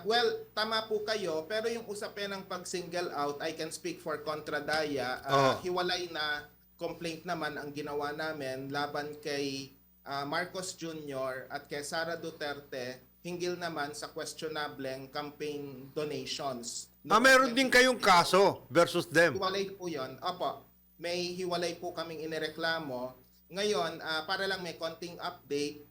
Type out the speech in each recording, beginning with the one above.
Well, tama po kayo, pero yung usapin ng pag-single out, I can speak for Contradaya, Oo. hiwalay na complaint naman ang ginawa namin laban kay Marcos Jr. at kay Sara Duterte hinggil naman sa questionableng campaign donations. Meron din kayong kaso versus them. Hiwalay po yun. Opo, may hiwalay po kaming inireklamo. Ngayon, para lang may konting update,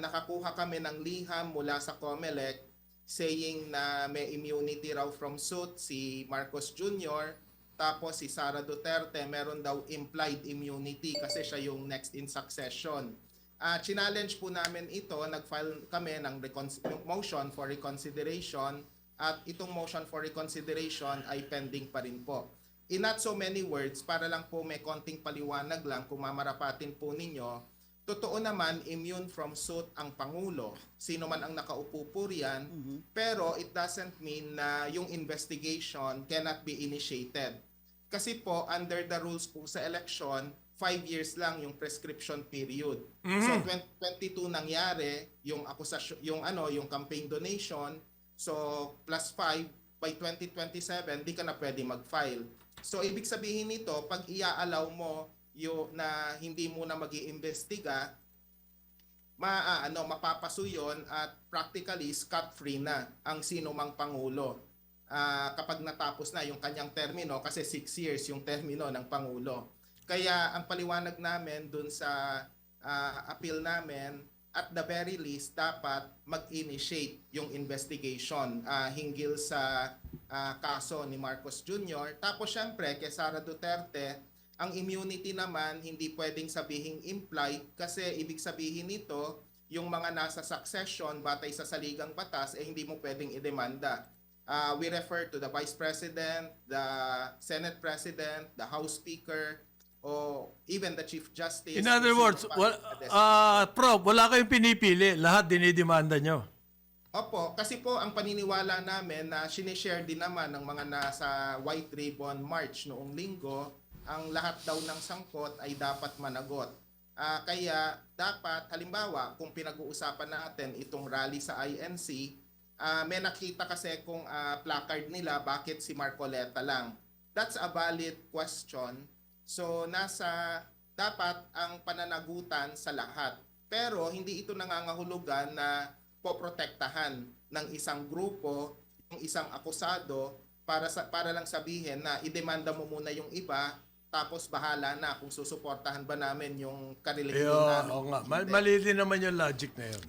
nakakuha kami ng liham mula sa COMELEC saying na may immunity raw from suit si Marcos Jr. Tapos si Sara Duterte meron daw implied immunity kasi siya yung next in succession. Challenge po namin ito, nag-file kami ng motion for reconsideration at itong motion for reconsideration ay pending pa rin po. In not so many words, para lang po may konting paliwanag lang kung mamarapatin po ninyo, totoo naman immune from suit ang Pangulo, sino man ang nakaupo po riyan, pero it doesn't mean na yung investigation cannot be initiated. Kasi po, under the rules po sa election, 5 years lang yung prescription period. So 2022 nangyari yung akusasyon, yung campaign donation. So plus 5 by 2027 di ka na pwede mag-file. So ibig sabihin nito, pag ia-allow mo na hindi mo na mag-iimbestiga, mapapaso yun at practically scot-free na ang sino mang pangulo. Kapag natapos na yung kanyang termino, kasi 6 years yung termino ng pangulo. Kaya ang paliwanag namin dun sa appeal namin, at the very least, dapat mag-initiate yung investigation hinggil sa kaso ni Marcos Jr. Tapos syempre, kay Sara Duterte, ang immunity naman hindi pwedeng sabihing implied kasi ibig sabihin nito, yung mga nasa succession batay sa saligang batas, hindi mo pwedeng idemanda. We refer to the Vice President, the Senate President, the House Speaker, o even the Chief Justice. In other words, Prof, wala kayong pinipili. Lahat dinidemanda nyo. Opo, kasi po ang paniniwala namin na sinishare din naman ng mga nasa White Ribbon March noong linggo, ang lahat daw ng sangkot ay dapat managot. Kaya dapat, halimbawa, kung pinag-uusapan natin itong rally sa INC, may nakita kasi kung placard nila bakit si Marcoleta lang. That's a valid question. So dapat ang pananagutan sa lahat. Pero hindi ito nangangahulugan na poprotektahan ng isang grupo, yung isang akusado para lang sabihin na idemanda mo muna yung iba tapos bahala na kung susuportahan ba namin yung karelihiyon namin. Oo nga. Mali din naman yung logic na yun.